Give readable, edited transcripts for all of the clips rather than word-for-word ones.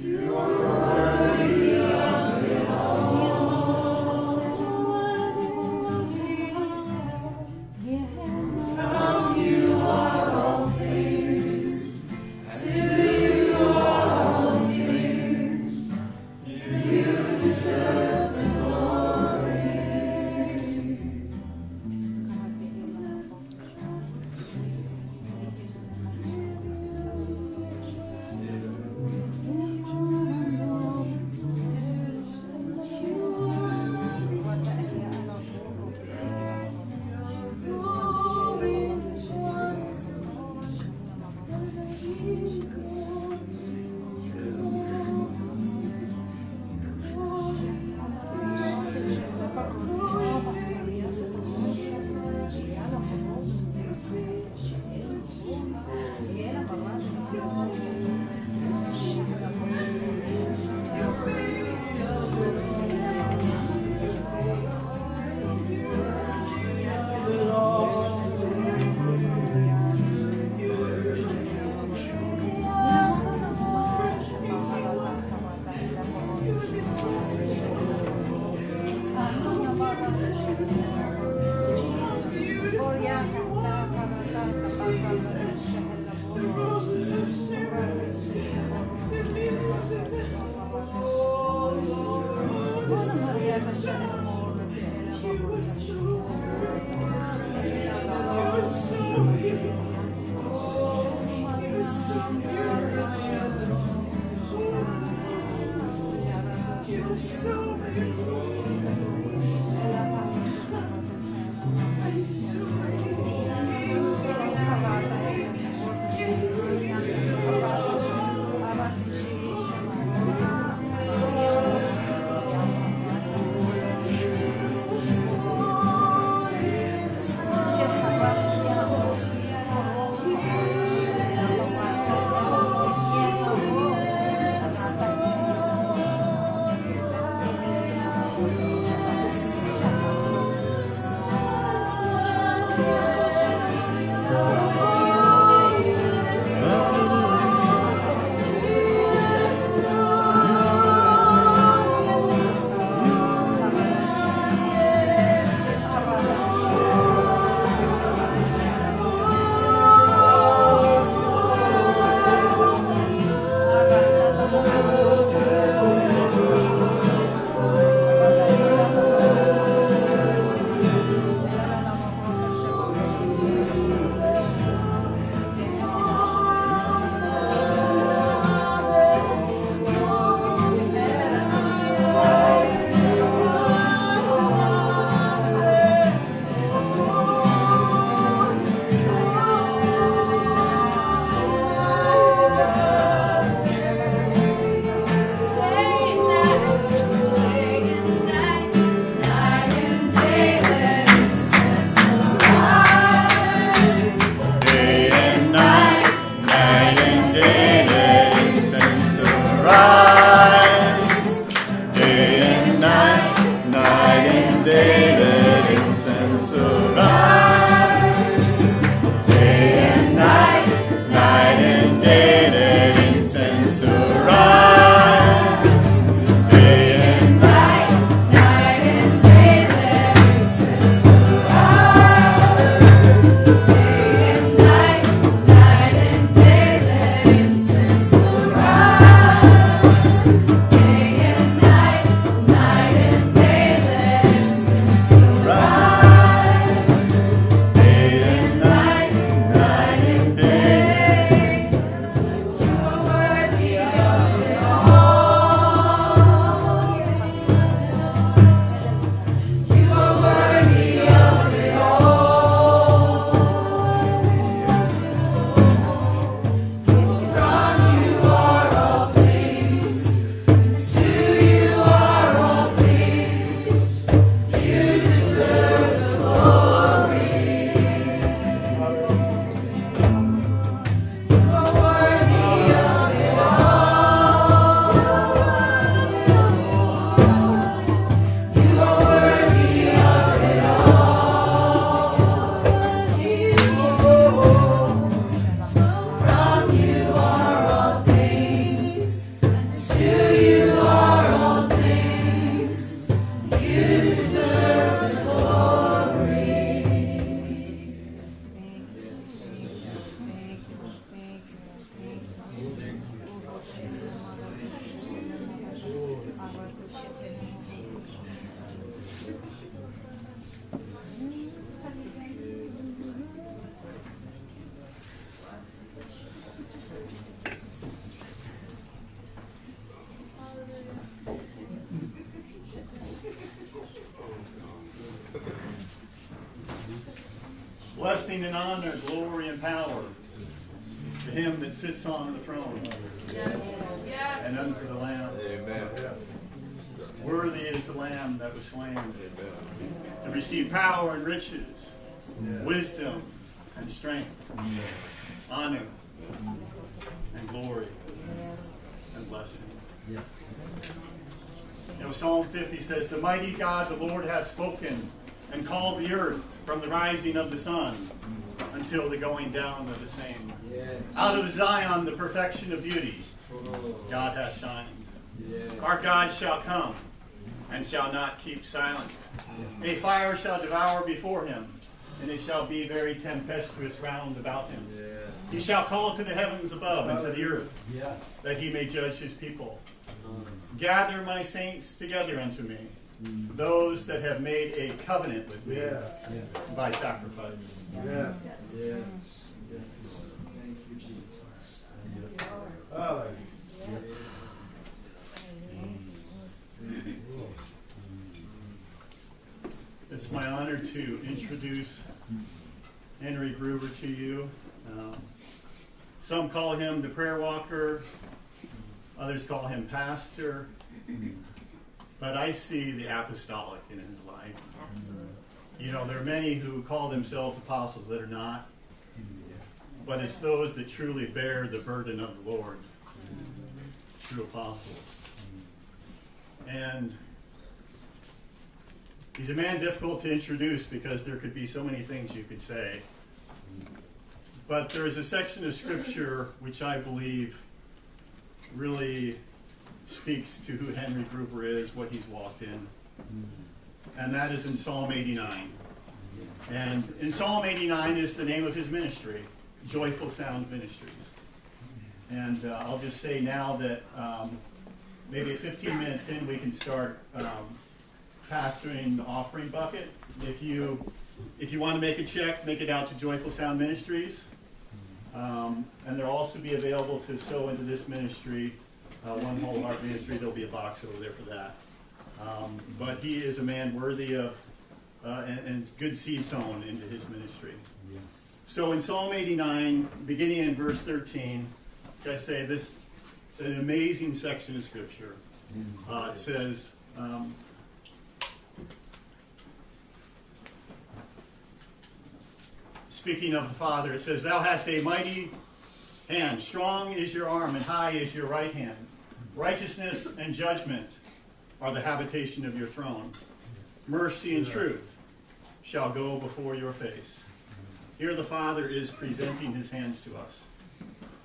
You are Blessing and honor, glory and power to him that sits on the throne Yes. and unto the Lamb. Amen. Worthy is the Lamb that was slain to receive power and riches, wisdom and strength, honor and glory and blessing. You know, Psalm 50 says, "The mighty God, the Lord, has spoken and called the earth from the rising of the sun until the going down of the same. Out of Zion, the perfection of beauty, God hath shined. Our God shall come and shall not keep silent. A fire shall devour before him, and it shall be very tempestuous round about him. He shall call to the heavens above and to the earth, that he may judge his people. Gather my saints together unto me, those that have made a covenant with me by sacrifice. Yes. Yes. Yes. Thank you, Jesus. It's my honor to introduce Henry Gruver to you. Some call him the prayer walker, others call him pastor, but I see the apostolic in his life. You know, there are many who call themselves apostles that are not, but it's those that truly bear the burden of the Lord, true apostles. And he's a man difficult to introduce because there could be so many things you could say. But there is a section of Scripture which I believe really speaks to who Henry Gruver is, what he's walked in. And that is in Psalm 89. And in Psalm 89 is the name of his ministry, Joyful Sound Ministries. And I'll just say now that maybe 15 minutes in we can start pastoring the offering bucket. If you want to make a check, make it out to Joyful Sound Ministries. And there'll also be available to sow into this ministry, One Whole Heart Ministry. There'll be a box over there for that. But he is a man worthy of and good seed sown into his ministry. Yes. So in Psalm 89, beginning in verse 13, I say this an amazing section of Scripture. It says, speaking of the Father, it says, "Thou hast a mighty hand, strong is your arm, and high is your right hand. Righteousness and judgment are the habitation of your throne. Mercy and truth shall go before your face." Here the Father is presenting his hands to us.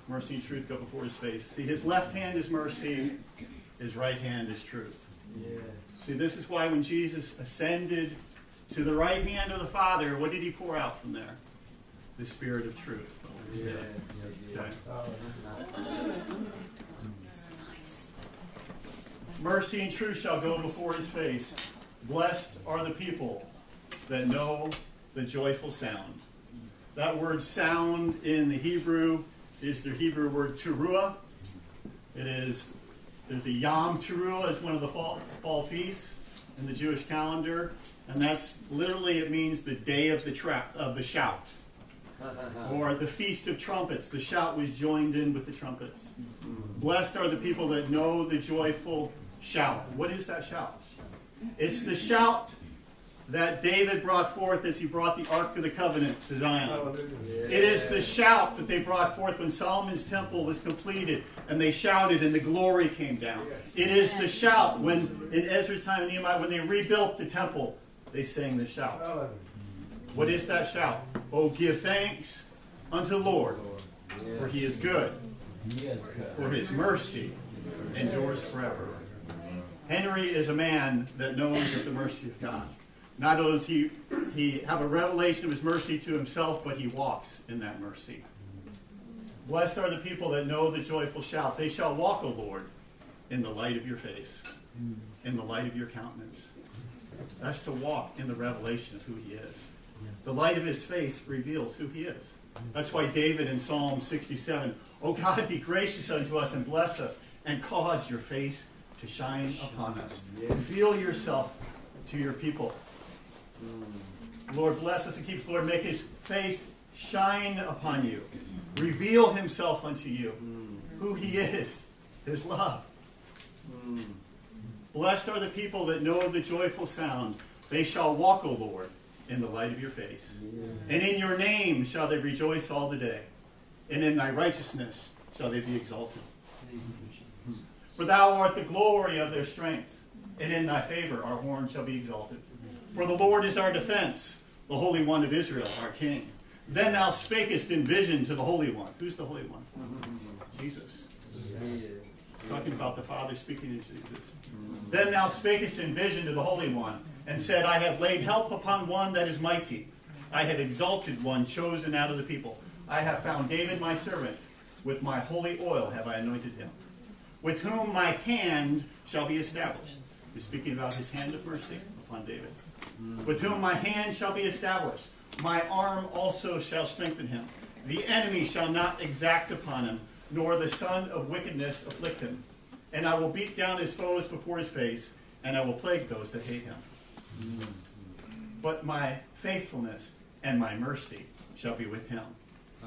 Mercy and truth go before his face. See, his left hand is mercy, his right hand is truth. Yeah. See, this is why when Jesus ascended to the right hand of the Father, what did he pour out from there? The Spirit of truth. The Holy Spirit. Okay. Mercy and truth shall go before his face. Blessed are the people that know the joyful sound. That word sound in the Hebrew is the Hebrew word teruah. There's a Yom Teruah as one of the fall feasts in the Jewish calendar. And that's literally, it means the day of the shout. Or the Feast of Trumpets. The shout was joined in with the trumpets. Blessed are the people that know the joyful shout. What is that shout? It's the shout that David brought forth as he brought the Ark of the Covenant to Zion. It is the shout that they brought forth when Solomon's temple was completed and they shouted and the glory came down. It is the shout when, in Ezra's time and Nehemiah, when they rebuilt the temple, they sang the shout. What is that shout? Oh, give thanks unto the Lord, for he is good, for his mercy endures forever. Henry is a man that knows of the mercy of God. Not only does he have a revelation of his mercy to himself, but he walks in that mercy. Blessed are the people that know the joyful shout. They shall walk, O Lord, in the light of your face, in the light of your countenance. That's to walk in the revelation of who he is. The light of his face reveals who he is. That's why David in Psalm 67, "O God, be gracious unto us and bless us, and cause your face to shine upon us." Reveal yourself to your people. Lord, bless us and keep us. Lord, make his face shine upon you. Reveal himself unto you. Who he is. His love. Blessed are the people that know the joyful sound. They shall walk, O Lord, in the light of your face. And in your name shall they rejoice all the day. And in thy righteousness shall they be exalted. For thou art the glory of their strength. And in thy favor our horn shall be exalted. For the Lord is our defense, the Holy One of Israel, our King. Then thou spakest in vision to the Holy One. Who's the Holy One? Jesus. It's talking about the Father speaking to Jesus. Then thou spakest in vision to the Holy One, and said, I have laid help upon one that is mighty. I have exalted one chosen out of the people. I have found David my servant. With my holy oil have I anointed him. with whom my hand shall be established. He's speaking about his hand of mercy upon David. With whom my hand shall be established. My arm also shall strengthen him. The enemy shall not exact upon him, nor the son of wickedness afflict him. And I will beat down his foes before his face, and I will plague those that hate him. But my faithfulness and my mercy shall be with him.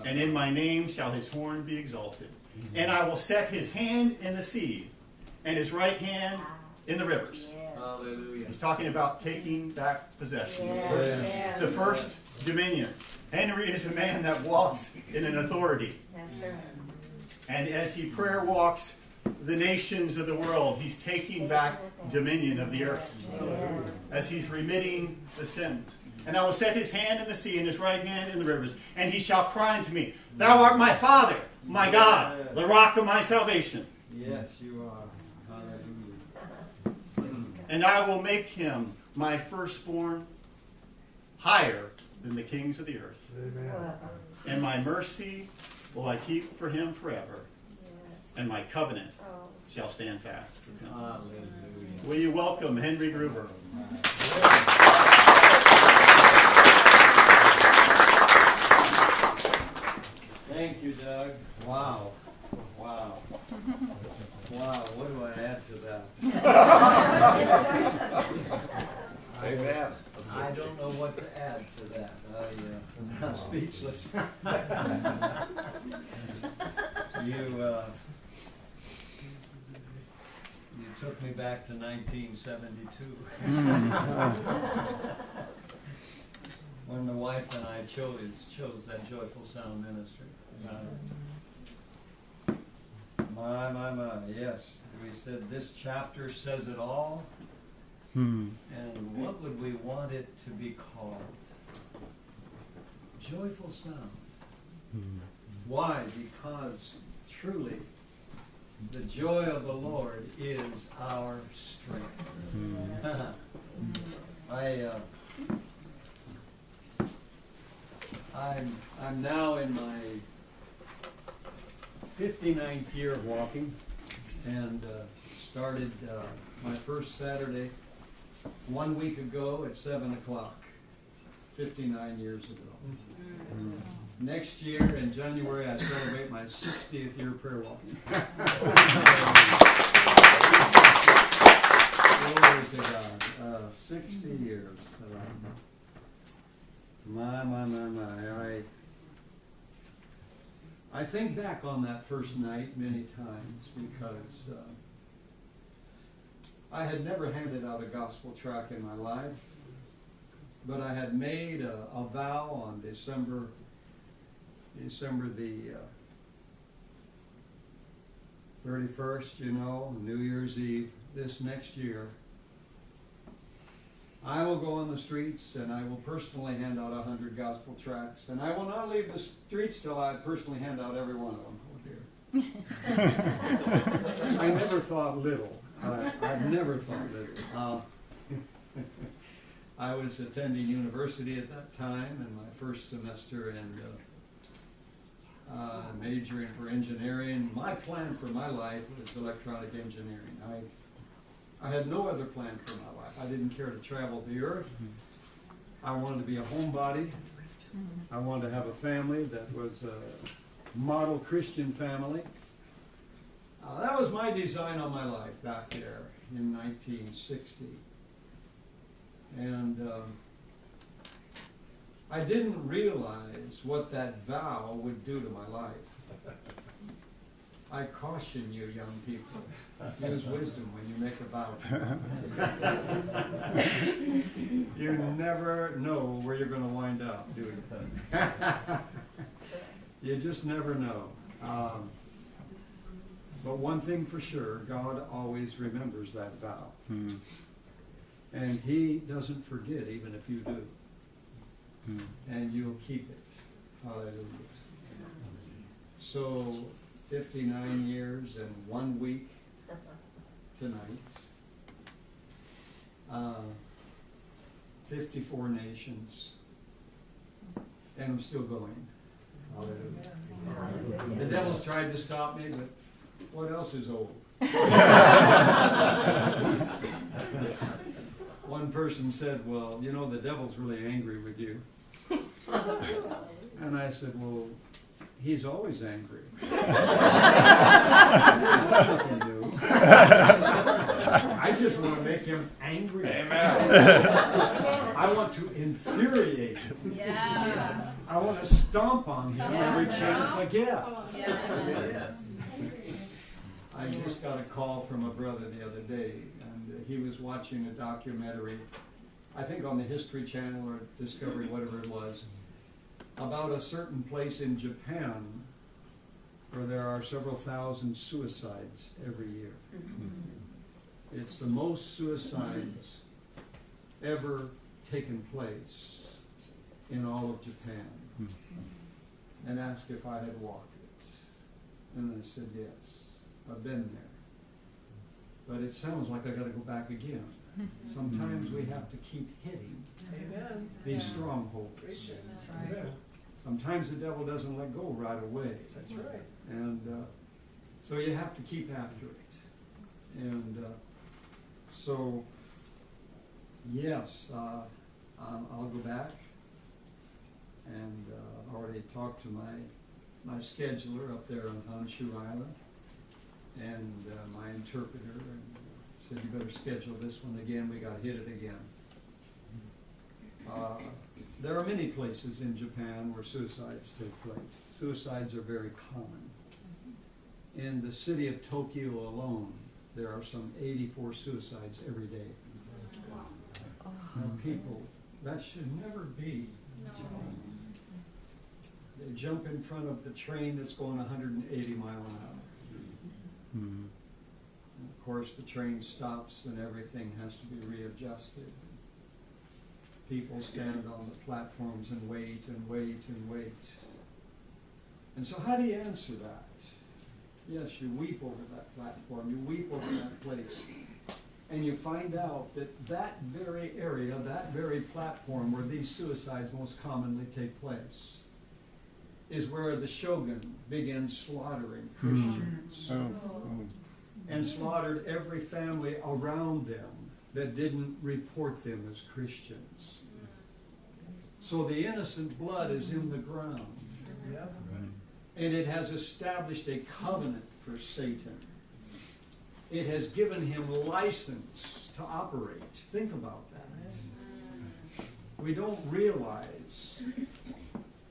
And in my name shall his horn be exalted. And I will set his hand in the sea, and his right hand in the rivers. Hallelujah. He's talking about taking back possession. The first dominion. Henry is a man that walks in an authority. And as he prayer walks the nations of the world, he's taking back dominion of the earth. As he's remitting the sins. And I will set his hand in the sea and his right hand in the rivers. And he shall cry unto me, Thou art my Father, my God, the rock of my salvation. Yes, you are. Hallelujah. And I will make him my firstborn higher than the kings of the earth. Amen. And my mercy will I keep for him forever. And my covenant shall stand fast with him. Hallelujah. Will you welcome Henry Gruver? Thank you, Doug. Wow. Wow. Wow. What do I add to that? Amen. I don't know what to add to that. I'm speechless. You took me back to 1972. When the wife and I chose that Joyful Sound ministry. My, yes. We said this chapter says it all. And what would we want it to be called? Joyful Sound. Why? Because truly, the joy of the Lord is our strength. I'm now in my 59th year of walking, and started my first Saturday 1 week ago at 7 o'clock, 59 years ago. Next year in January I celebrate my 60th year of prayer walking. Glory to God. 60 years. I think back on that first night many times because I had never handed out a gospel tract in my life, but I had made a vow on December the 31st, New Year's Eve, this next year. I will go on the streets and I will personally hand out 100 gospel tracts, and I will not leave the streets till I personally hand out every one of them. Oh dear. I never thought little. I've never thought little. I was attending university at that time in my first semester and majoring for engineering. My plan for my life was electronic engineering. I had no other plan for my life. I didn't care to travel the earth. I wanted to be a homebody. I wanted to have a family that was a model Christian family. That was my design on my life back there in 1960. And I didn't realize what that vow would do to my life. I caution you, young people, use wisdom when you make a vow. You never know where you're going to wind up, do you? You just never know. But one thing for sure, God always remembers that vow. And He doesn't forget even if you do. And you'll keep it. Hallelujah. So, 59 years and 1 week tonight. 54 nations. And I'm still going. Hallelujah. The devil's tried to stop me, but what else is old? One person said, well, you know, the devil's really angry with you. And I said, well, he's always angry. That's nothing new. I just want to make him angry. Amen. I want to infuriate him. Yeah. I want to stomp on him every chance I get. Yeah. I just got a call from a brother the other day, and he was watching a documentary, I think on the History Channel or Discovery, whatever it was, about a certain place in Japan where there are several thousand suicides every year. It's the most suicides ever taken place in all of Japan. And asked if I had walked it. And I said, yes, I've been there. But it sounds like I got to go back again. Sometimes we have to keep hitting these strongholds. Sometimes the devil doesn't let go right away. That's right. And so you have to keep after it. And so, yes, I'll go back. And already talked to my scheduler up there on Honshu Island and my interpreter, and said, you better schedule this one again. We got to hit it again. There are many places in Japan where suicides take place. Suicides are very common. In the city of Tokyo alone, there are some 84 suicides every day. Now, people, that should never be. They jump in front of the train that's going 180 miles an hour. And of course, the train stops and everything has to be readjusted. People stand on the platforms and wait and wait and wait. And so how do you answer that? Yes, you weep over that platform, you weep over that place. And you find out that that very area, that very platform where these suicides most commonly take place, is where the shogun began slaughtering Christians. And slaughtered every family around them that didn't report them as Christians. So the innocent blood is in the ground. And it has established a covenant for Satan. It has given him license to operate. Think about that. We don't realize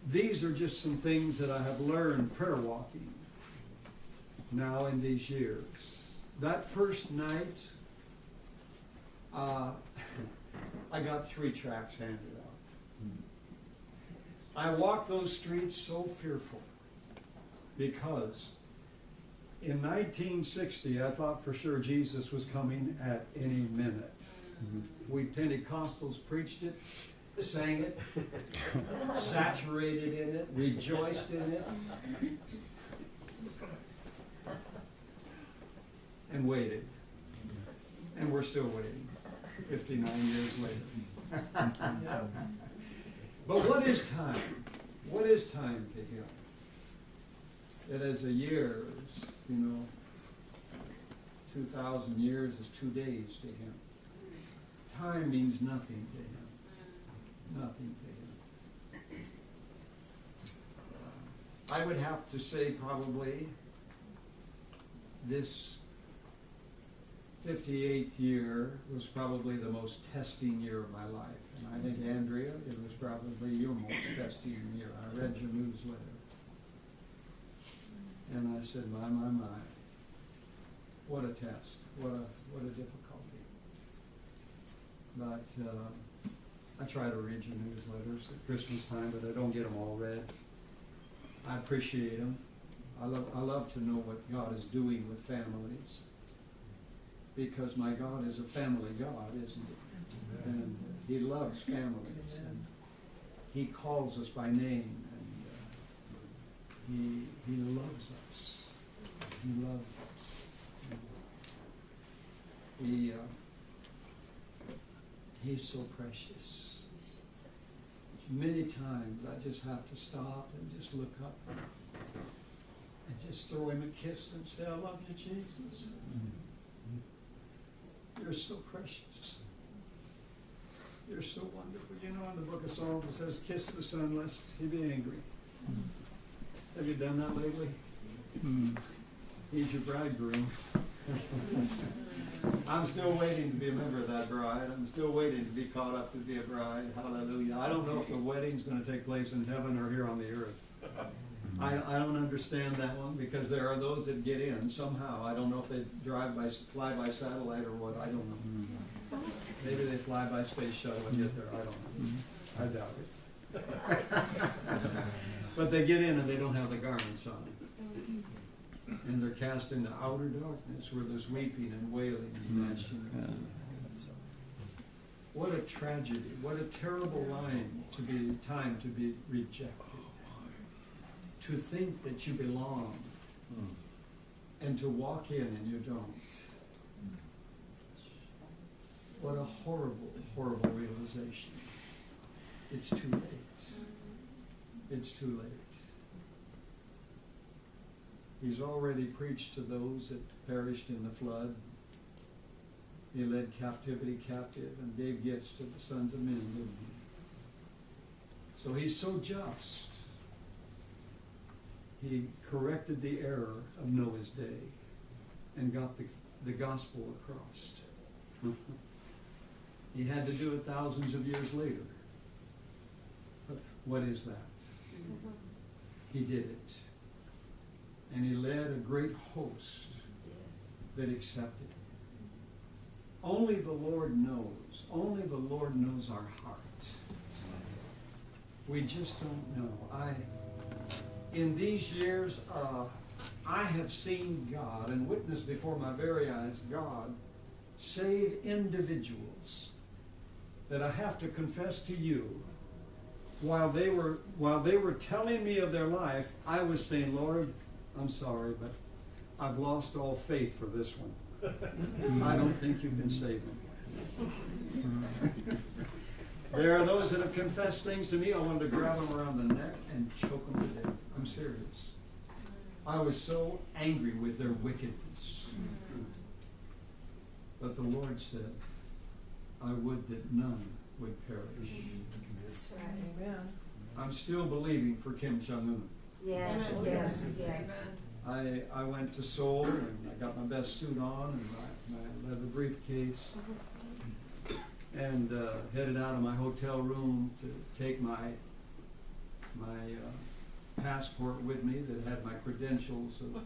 these are just some things that I have learned prayer walking now in these years. That first night, I got 3 tracts handed out. I walked those streets so fearful because in 1960, I thought for sure Jesus was coming at any minute. We Pentecostals preached it, sang it, saturated in it, rejoiced in it, and waited. And we're still waiting, 59 years later. But what is time? What is time to him? It is a year, 2,000 years is 2 days to him. Time means nothing to him. Nothing to him. I would have to say probably this 58th year was probably the most testing year of my life. And I think, Andrea, it was probably your most testing year. I read your newsletter. And I said, my, what a test, what a difficulty. But I try to read your newsletters at Christmas time, but I don't get them all read. I appreciate them. I love to know what God is doing with families, because my God is a family God, isn't he? And he loves families, and he calls us by name, and he loves us. He loves us. He's so precious. Many times I just have to stop and just look up and just throw him a kiss and say, I love you, Jesus. You're so precious. You're so wonderful. You know, in the book of Psalms it says, kiss the son lest he be angry. Have you done that lately? He's your bridegroom. I'm still waiting to be a member of that bride. I'm still waiting to be caught up to be a bride. Hallelujah. I don't know if the wedding's going to take place in heaven or here on the earth. I don't understand that one, because there are those that get in somehow. I don't know if they fly by satellite or what. I don't know. Maybe they fly by space shuttle and get there. I don't know. I doubt it. But they get in and they don't have the garments on. And they're cast into outer darkness where there's weeping and wailing and gnashing of teeth. What a tragedy. What a terrible time to be rejected. To think that you belong and to walk in and you don't. What a horrible, horrible realization. It's too late. It's too late. He's already preached to those that perished in the flood. He led captivity captive and gave gifts to the sons of men, didn't he? So he's so just. He corrected the error of Noah's day and got the gospel across. He had to do it thousands of years later. But what is that? He did it. And he led a great host that accepted. Only the Lord knows. Only the Lord knows our heart. We just don't know. In these years, I have seen God and witnessed before my very eyes God save individuals that I have to confess to you. While they were telling me of their life, I was saying, Lord, I'm sorry, but I've lost all faith for this one. I don't think you can save me. There are those that have confessed things to me. I wanted to grab them around the neck and choke them to death. I'm serious. I was so angry with their wickedness. But the Lord said, I would that none would perish. That's right. Amen. I'm still believing for Kim Jong-un. Yes, yes, yes. I went to Seoul and I got my best suit on and my leather briefcase and headed out of my hotel room to take my passport with me that had my credentials of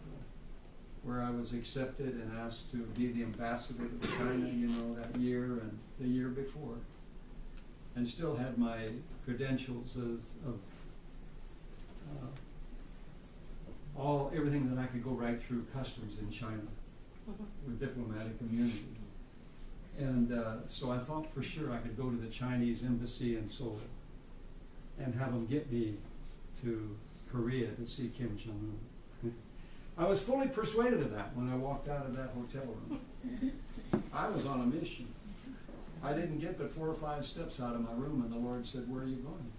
where I was accepted and asked to be the ambassador to China, that year and the year before, and still had my credentials of everything that I could go right through customs in China with diplomatic immunity. And so I thought for sure I could go to the Chinese embassy in Seoul and have them get me to Korea to see Kim Jong-un. I was fully persuaded of that when I walked out of that hotel room. I was on a mission. I didn't get but 4 or 5 steps out of my room and the Lord said, where are you going?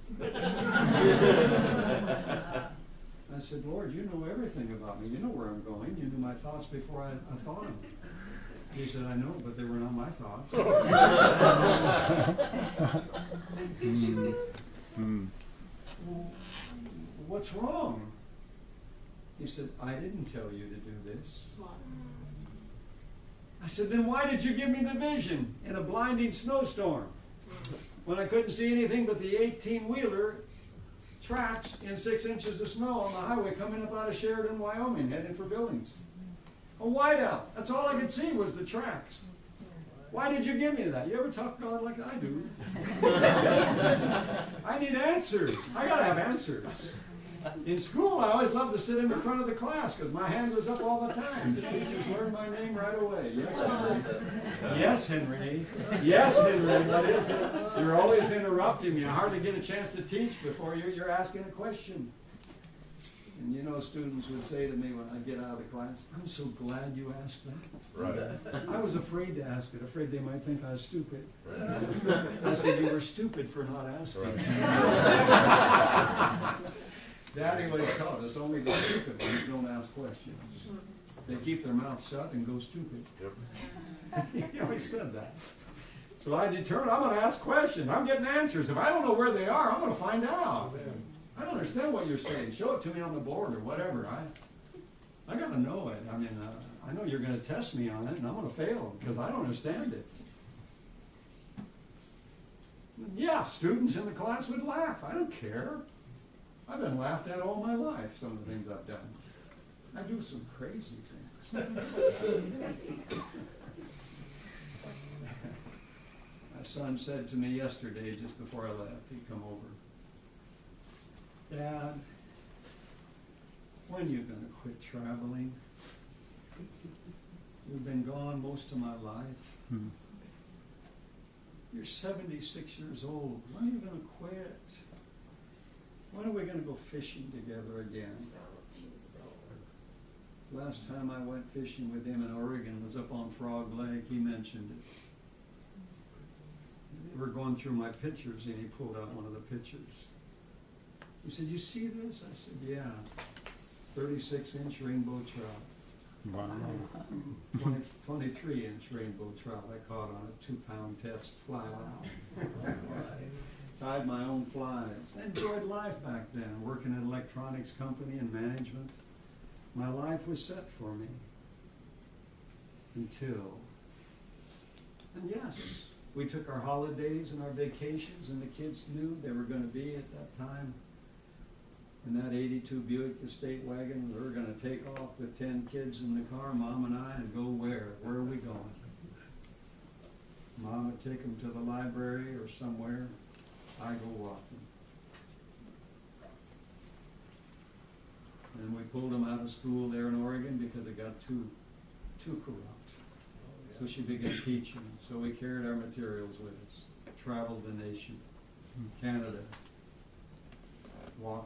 I said, Lord, you know everything about me. You know where I'm going. You knew my thoughts before I thought them. He said, I know, but they were not my thoughts. What's wrong? He said, I didn't tell you to do this. I said, then why did you give me the vision in a blinding snowstorm when I couldn't see anything but the 18-wheeler tracks in 6 inches of snow on the highway coming up out of Sheridan, Wyoming, heading for Billings? A whiteout. That's all I could see was the tracks. Why did you give me that? You ever talk to God like I do? I need answers. I got to have answers. In school, I always loved to sit in the front of the class because my hand was up all the time. The teachers learned my name right away. Yes, Henry. Yes, Henry. Yes, Henry. That is it. You're always interrupting me. I hardly get a chance to teach before you're asking a question. And students would say to me when I get out of the class, I'm so glad you asked that. Right. I was afraid to ask it, afraid they might think I was stupid. I said, you were stupid for not asking. Right. Daddy always taught us only the stupid ones don't ask questions. They keep their mouth shut and go stupid. He always said that. So I determined I'm going to ask questions. I'm getting answers. If I don't know where they are, I'm going to find out. I don't understand what you're saying. Show it to me on the board or whatever. I got to know it. I mean, I know you're going to test me on it, and I'm going to fail because I don't understand it. Yeah, students in the class would laugh. I don't care. I've been laughed at all my life, some of the things I've done. I do some crazy things. My son said to me yesterday, just before I left, he'd come over, Dad, when are you going to quit traveling? You've been gone most of my life. You're 76 years old. When are you going to quit? When are we going to go fishing together again? Last time I went fishing with him in Oregon was up on Frog Lake. He mentioned it. We were going through my pictures, and he pulled out one of the pictures. He said, "You see this?" I said, "Yeah. 36-inch rainbow trout." Wow. 23-inch rainbow trout I caught on a 2-pound test fly line. Tied my own flies. I enjoyed life back then, working in an electronics company and management. My life was set for me. Until. And yes, we took our holidays and our vacations, and the kids knew they were going to be at that time in that 82 Buick Estate wagon. We were going to take off with 10 kids in the car, Mom and I, and go where? Where are we going? Mom would take them to the library or somewhere. I go walking. And we pulled them out of school there in Oregon because it got too corrupt. So she began teaching. So we carried our materials with us, traveled the nation, Canada, walked